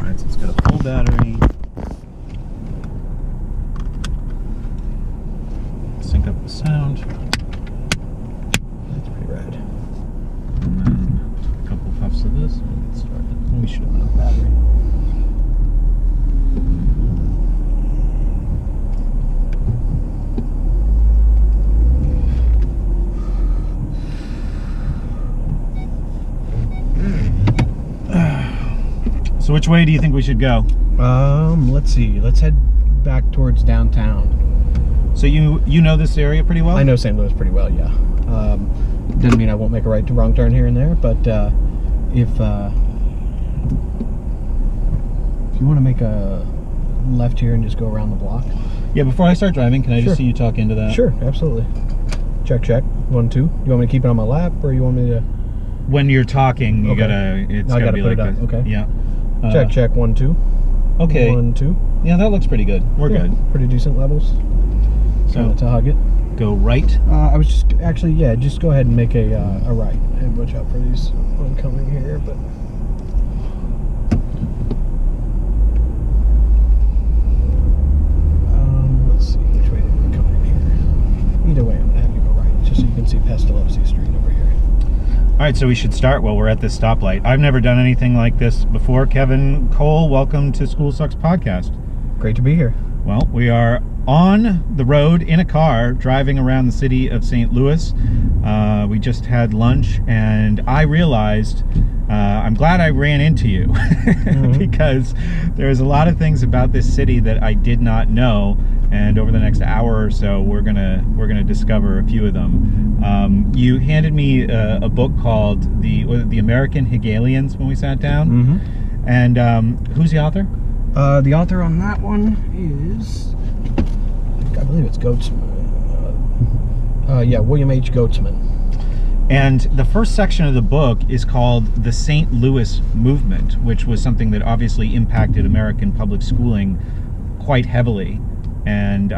Alright, so it's got a full battery. Sync up the sound. That's pretty rad. And then a couple puffs of this. We'll get started. We should have enough battery. So which way do you think we should go? Let's see. Let's head back towards downtown. So you know this area pretty well? I know St. Louis pretty well, yeah. Doesn't mean I won't make a wrong turn here and there, but if you want to make a left here and just go around the block. Yeah, before I start driving, can I just see you talk into that? Sure, absolutely. Check, check. 1, 2. You want me to keep it on my lap, or you want me to... When you're talking, you Okay. it's gotta be put like it up. this. Okay. Yeah. Check, check. 1, 2. Okay. 1, 2. Yeah, that looks pretty good. We're good. Pretty decent levels. So to hug it. Go right. I was just actually, yeah, just go ahead and make a right. And watch out for these oncoming here, but. Let's see, which way did we come in here? Either way, I'm gonna have you go right, just so you can see Pestalozzi Street over here. All right, so we should start while we're at this stoplight. I've never done anything like this before. Kevin Cole, welcome to School Sucks Podcast. Great to be here. Well, we are on the road in a car driving around the city of St. Louis. We just had lunch, and I realized I'm glad I ran into you because there's a lot of things about this city that I did not know, and over the next hour or so we're gonna discover a few of them. You handed me a book called the American Hegelians when we sat down, and who's the author? The author on that one is, I believe it's Goatsman. Yeah, William H. Goatsman. And the first section of the book is called The St. Louis Movement, which was something that obviously impacted American public schooling quite heavily. And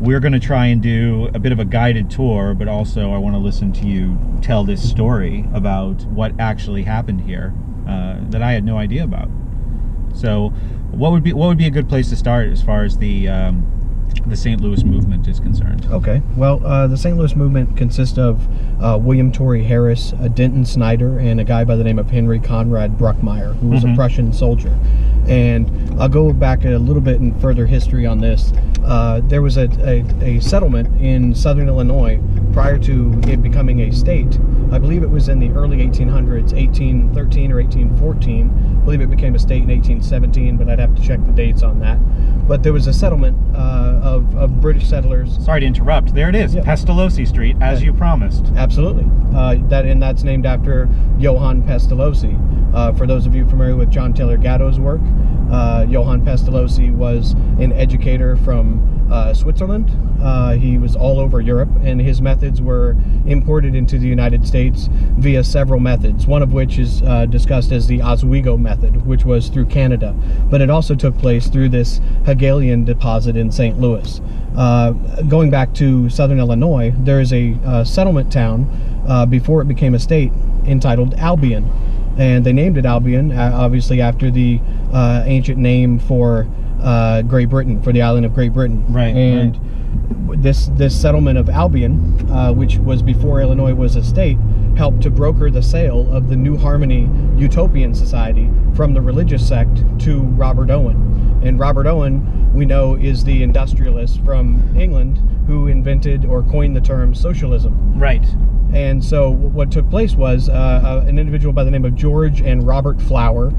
we're going to try and do a bit of a guided tour, but also I want to listen to you tell this story about what actually happened here that I had no idea about. So what would be a good place to start as far as the St. Louis movement is concerned? Okay, well, the St. Louis movement consists of William Torrey Harris, Denton Snyder, and a guy by the name of Henry Conrad Bruckmeyer, who was a Prussian soldier. And I'll go back a little bit in further history on this. There was a settlement in southern Illinois prior to it becoming a state. I believe it was in the early 1800s, 1813 or 1814. I believe it became a state in 1817, but I'd have to check the dates on that. But there was a settlement of British settlers. Sorry to interrupt. There it is, Pestalozzi Street, as you promised. Absolutely. That's named after Johann Pestalozzi. For those of you familiar with John Taylor Gatto's work, Johann Pestalozzi was an educator from Switzerland. He was all over Europe, and his methods were imported into the United States via several methods, one of which is discussed as the Oswego method, which was through Canada. But it also took place through this Hegelian deposit in St. Louis. Going back to southern Illinois, there is a settlement town before it became a state entitled Albion. And they named it Albion, obviously after the ancient name for Great Britain, for the island of Great Britain. Right. And this settlement of Albion, which was before Illinois was a state, helped to broker the sale of the New Harmony Utopian Society from the religious sect to Robert Owen. And Robert Owen, we know, is the industrialist from England who invented or coined the term socialism. Right. And so what took place was an individual by the name of George and Robert Flower,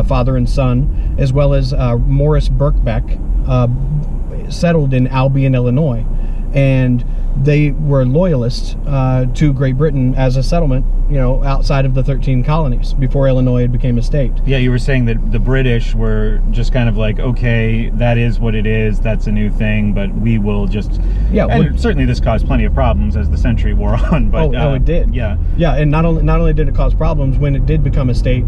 father and son, as well as Morris Birkbeck, settled in Albion, Illinois. And they were loyalists to Great Britain as a settlement, outside of the 13 colonies before Illinois became a state. Yeah, you were saying that the British were just kind of like, okay, that is what it is, that's a new thing, but we will just... Yeah, and certainly this caused plenty of problems as the century wore on, but... Oh, it did. Yeah. Yeah, and not only did it cause problems, when it did become a state,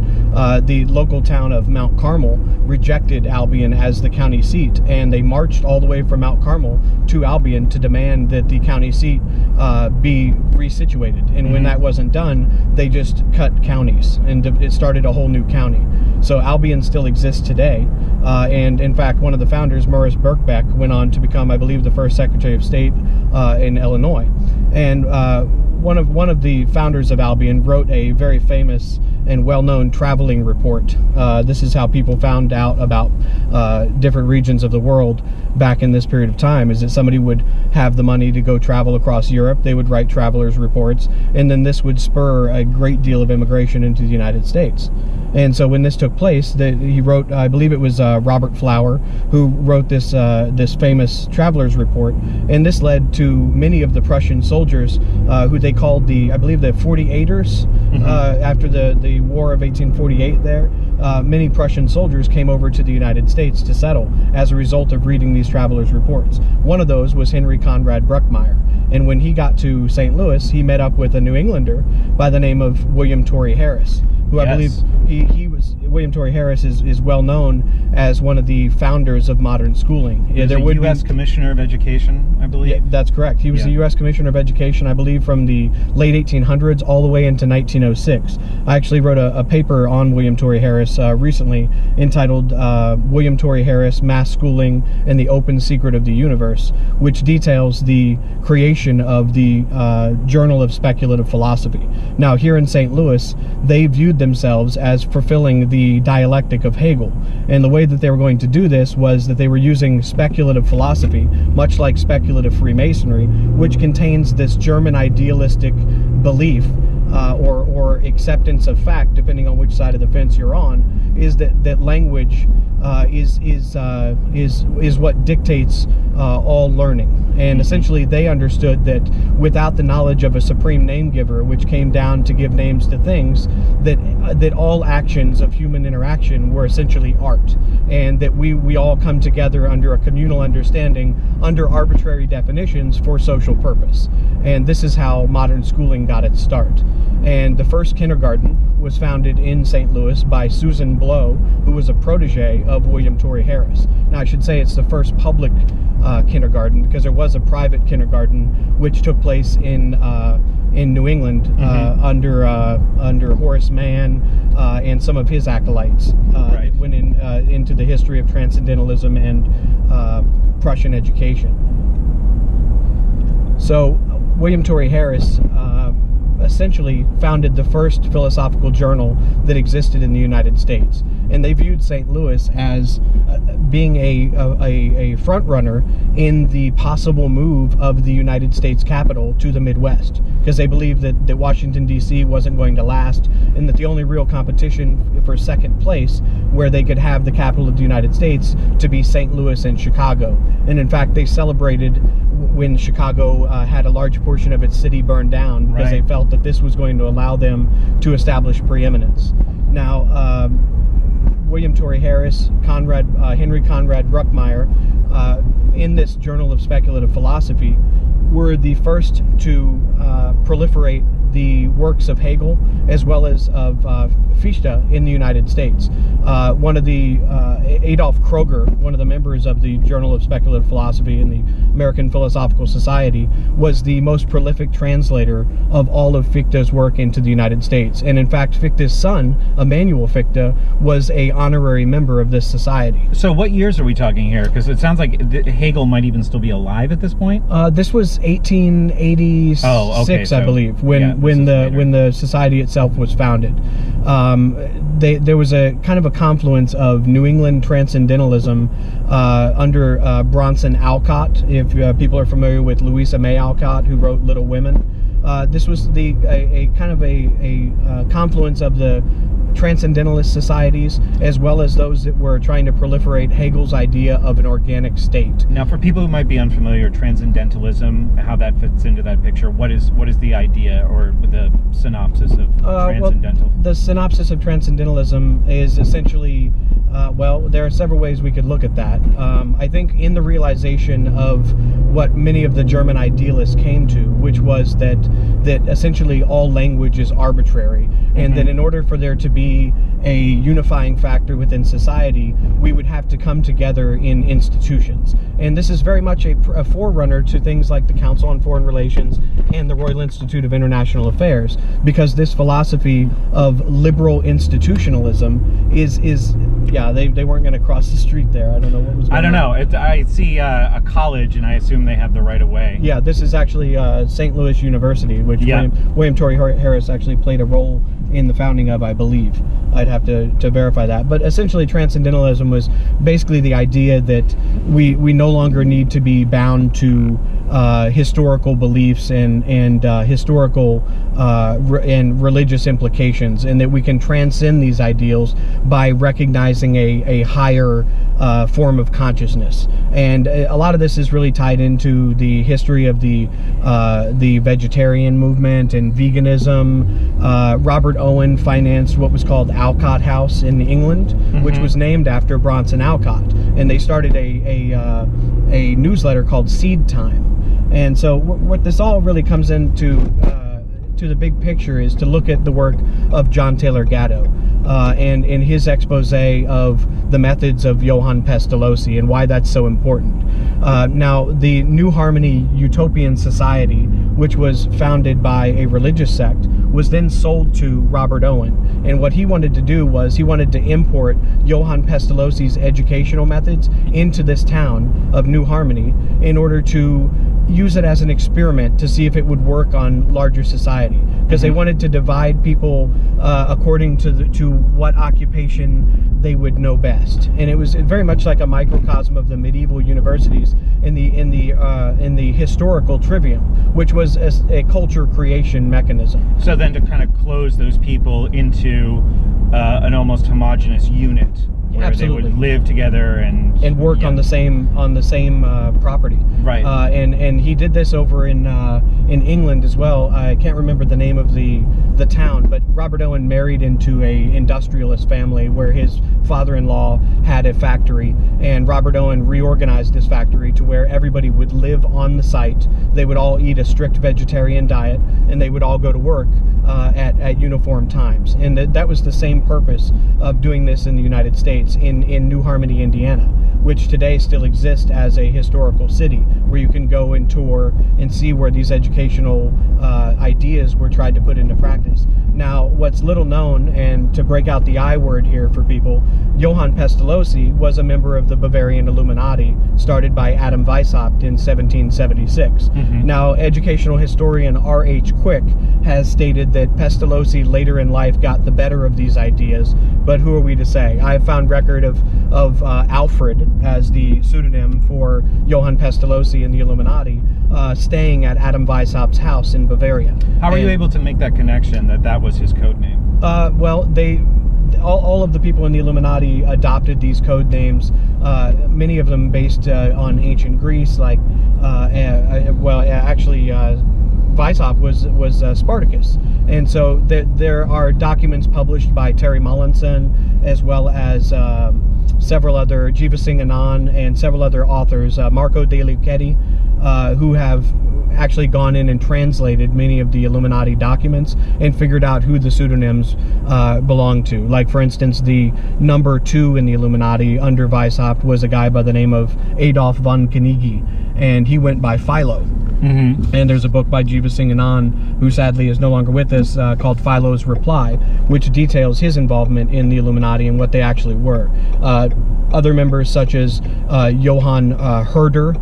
the local town of Mount Carmel rejected Albion as the county seat, and they marched all the way from Mount Carmel to Albion to demand that the county seat be resituated. And when that wasn't done, they just cut counties, and it started a whole new county. So Albion still exists today. And in fact, one of the founders, Maurice Birkbeck, went on to become, I believe, the first Secretary of State in Illinois. And one of the founders of Albion wrote a very famous and well-known traveling report. This is how people found out about different regions of the world back in this period of time, is that somebody would have the money to go travel across Europe, they would write travelers reports, and then this would spur a great deal of immigration into the United States. And so when this took place, he wrote, I believe it was Robert Flower, who wrote this this famous traveler's report, and this led to many of the Prussian soldiers who they called I believe the 48ers, after the War of 1848 there. Many Prussian soldiers came over to the United States to settle as a result of reading these travelers' reports. One of those was Henry Conrad Bruckmeier. And when he got to St. Louis, he met up with a New Englander by the name of William Torrey Harris, who I believe William Torrey Harris is well known as one of the founders of modern schooling. He was a U.S. Commissioner of Education, I believe. Yeah, that's correct. He was the U.S. Commissioner of Education, I believe, from the late 1800s all the way into 1906. I actually wrote a paper on William Torrey Harris recently entitled William Torrey Harris, Mass Schooling and the Open Secret of the Universe, which details the creation of the Journal of Speculative Philosophy. Now, here in St. Louis, they viewed themselves as fulfilling the dialectic of Hegel. And the way that they were going to do this was that they were using speculative philosophy, much like speculative Freemasonry, which contains this German idealistic belief or acceptance of fact, depending on which side of the fence you're on, is that language is what dictates all learning. And essentially they understood that without the knowledge of a supreme name giver, which came down to give names to things, that all actions of human interaction were essentially art, and that we all come together under a communal understanding, under arbitrary definitions for social purpose. And this is how modern schooling got its start. And the first kindergarten was founded in St. Louis by Susan Blow, who was a protege of William Torrey Harris. Now, I should say it's the first public kindergarten, because there was a private kindergarten which took place in New England under Horace Mann and some of his acolytes. It went into the history of transcendentalism and Prussian education. So William Torrey Harris essentially founded the first philosophical journal that existed in the United States, and they viewed St. Louis as being a front runner in the possible move of the United States capital to the Midwest, because they believed that Washington, D.C. wasn't going to last, and that the only real competition for second place where they could have the capital of the United States to be St. Louis and Chicago. And in fact, they celebrated when Chicago had a large portion of its city burned down, because they felt that this was going to allow them to establish preeminence. Now, William Torrey Harris, Henry Conrad Bruckmeier, in this Journal of Speculative Philosophy, were the first to proliferate the works of Hegel as well as of Fichte in the United States. One of the Adolf Kroger, one of the members of the Journal of Speculative Philosophy in the American Philosophical Society, was the most prolific translator of all of Fichte's work into the United States. And in fact, Fichte's son, Emanuel Fichte, was a honorary member of this society. So what years are we talking here? Because it sounds like Hegel might even still be alive at this point. This was 1886, I believe, when the society itself was founded. There was a kind of a confluence of New England transcendentalism under Bronson Alcott. If people are familiar with Louisa May Alcott, who wrote Little Women, this was a kind of a confluence of the transcendentalist societies as well as those that were trying to proliferate Hegel's idea of an organic state. Now, for people who might be unfamiliar, transcendentalism, how that fits into that picture, what is the idea or the synopsis of transcendental? Well, the synopsis of transcendentalism is essentially Well, there are several ways we could look at that. I think in the realization of what many of the German idealists came to, which was that essentially all language is arbitrary, and that in order for there to be a unifying factor within society, we would have to come together in institutions. And this is very much a forerunner to things like the Council on Foreign Relations and the Royal Institute of International Affairs, because this philosophy of liberal institutionalism is yeah, they weren't going to cross the street there. I don't know what was going on. I don't know. I see a college, and I assume they have the right of way. Yeah, this is actually St. Louis University, which William Torrey Harris actually played a role in the founding of, I believe. I'd have to verify that. But essentially, Transcendentalism was basically the idea that we no longer need to be bound to historical beliefs and historical and religious implications, and that we can transcend these ideals by recognizing a higher form of consciousness. And a lot of this is really tied into the history of the vegetarian movement and veganism. Robert Owen financed what was called Alcott House in England, which was named after Bronson Alcott, and they started a newsletter called Seed Time. And so what this all really comes into to the big picture is to look at the work of John Taylor Gatto and in his expose of the methods of Johann Pestalozzi and why that's so important. Now, the New Harmony Utopian Society, which was founded by a religious sect, was then sold to Robert Owen. And what he wanted to do was he wanted to import Johann Pestalozzi's educational methods into this town of New Harmony in order to use it as an experiment to see if it would work on larger society, because they wanted to divide people according to what occupation they would know best. And it was very much like a microcosm of the medieval universities in the historical trivium, which was a culture creation mechanism. So then to kind of close those people into an almost homogenous unit where Absolutely. they would live together and work on the same property. Right. And he did this over in England as well. I can't remember the name of the town, but Robert Owen married into a industrialist family where his father-in-law had a factory, and Robert Owen reorganized this factory to where everybody would live on the site. They would all eat a strict vegetarian diet, and they would all go to work at uniform times. And that was the same purpose of doing this in the United States, in New Harmony, Indiana, which today still exists as a historical city where you can go and tour and see where these educational ideas were tried to put into practice. Now, what's little known, and to break out the I word here for people, Johann Pestalozzi was a member of the Bavarian Illuminati, started by Adam Weishaupt in 1776. Now, educational historian R.H. Quick has stated that Pestalozzi later in life got the better of these ideas, but who are we to say? I have found record of Alfred as the pseudonym for Johann Pestalozzi in the Illuminati, staying at Adam Weishaupt's house in Bavaria. How were you able to make that connection that was his code name? Well, all of the people in the Illuminati adopted these code names, many of them based on ancient Greece, like, Weishaupt was Spartacus. And so there are documents published by Terry Mullinson, as well as several other, Jiva Singh Anand, and several other authors, Marco De Lucchetti, who have actually gone in and translated many of the Illuminati documents and figured out who the pseudonyms belong to. Like, for instance, the number 2 in the Illuminati under Weishaupt was a guy by the name of Adolf von Knigge, and he went by Philo. And there's a book by Jiva Singh Anand, who sadly is no longer with us, called Philo's Reply, which details his involvement in the Illuminati and what they actually were. Other members such as Johann Herder,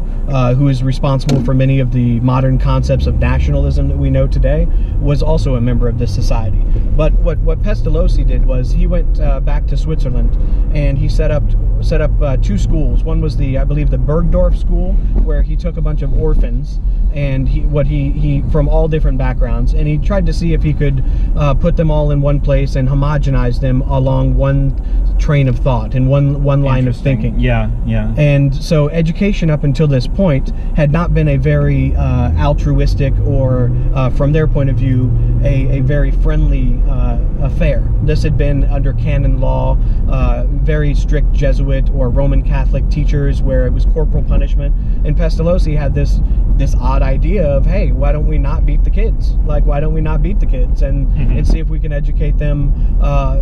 who is responsible for many of the modern concepts of nationalism that we know today, was also a member of this society. But what Pestalozzi did was he went back to Switzerland, and he set up 2 schools. One was I believe the Bergdorf School, where he took a bunch of orphans and he from all different backgrounds, and he tried to see if he could put them all in one place and homogenize them along one train of thought and one line of thinking. Yeah. And so education up until this point, had not been a very altruistic or, from their point of view, a very friendly affair. This had been under canon law, very strict Jesuit or Roman Catholic teachers, where it was corporal punishment. And Pestalozzi had this odd idea of, hey, why don't we not beat the kids? Like, why don't we not beat the kids and see if we can educate them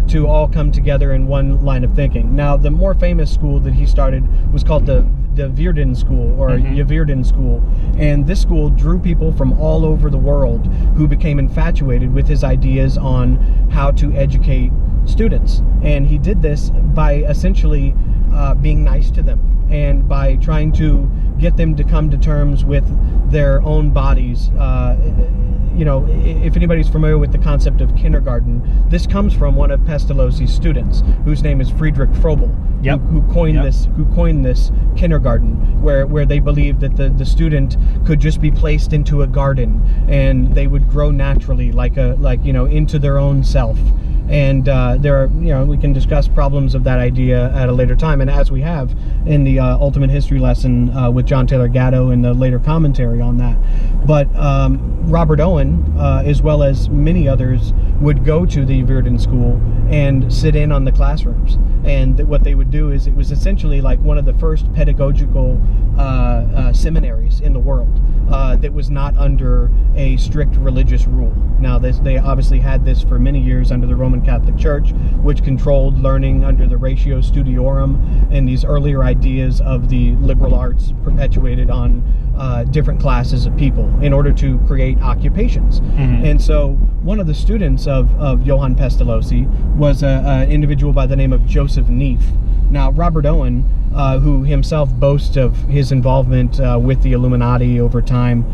to all come together in one line of thinking. Now, the more famous school that he started was called the Virden School, or Yverdon School, and this school drew people from all over the world who became infatuated with his ideas on how to educate students. And he did this by essentially being nice to them, and by trying to get them to come to terms with their own bodies. You know, if anybody's familiar with the concept of kindergarten, this comes from one of Pestalozzi's students, whose name is Friedrich Froebel, who coined this kindergarten, where they believed that the student could just be placed into a garden and they would grow naturally, like into their own self. And there are, we can discuss problems of that idea at a later time, and as we have in the Ultimate History lesson with John Taylor Gatto and the later commentary on that. But Robert Owen, as well as many others, would go to the Virden School and sit in on the classrooms. And what they would do is, it was essentially like one of the first pedagogical seminaries in the world that was not under a strict religious rule. Now, they obviously had this for many years under the Roman Catholic Church, which controlled learning under the Ratio Studiorum and these earlier ideas of the liberal arts perpetuated on different classes of people in order to create occupations. And so one of the students of Johann Pestalozzi was an individual by the name of Joseph Neef. Now, Robert Owen, who himself boasts of his involvement with the Illuminati over time,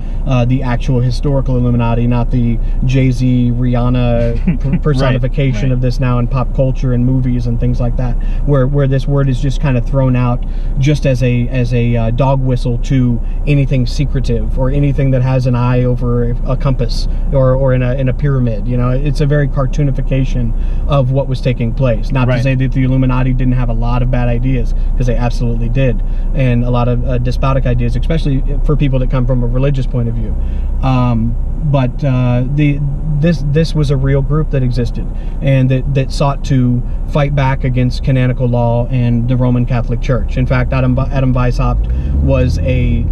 the actual historical Illuminati, not the Jay-Z, Rihanna personification of this now in pop culture and movies and things like that, where this word is just kind of thrown out just as a dog whistle to anything secretive or anything that has an eye over a compass or in a pyramid. It's a very cartoonification of what was taking place. Not to say that the Illuminati didn't have a lot of bad ideas, because they absolutely did, and a lot of despotic ideas, especially for people that come from a religious point of view. But this was a real group that existed, and that sought to fight back against canonical law and the Roman Catholic Church. In fact, Adam Weishaupt was a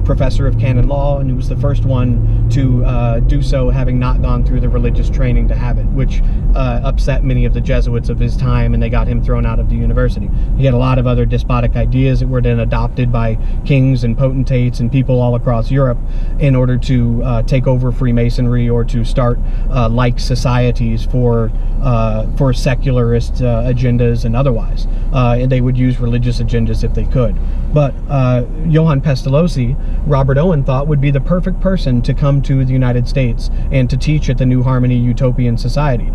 professor of canon law, and he was the first one to do so, having not gone through the religious training to have it, which upset many of the Jesuits of his time, and they got him thrown out of the university. He had a lot of other despotic ideas that were then adopted by kings and potentates and people all across Europe in order to take over Freemasonry, or to start like societies for secularist agendas and otherwise. And they would use religious agendas if they could. But Johann Pestalozzi, Robert Owen thought, would be the perfect person to come to the United States and to teach at the New Harmony Utopian Society.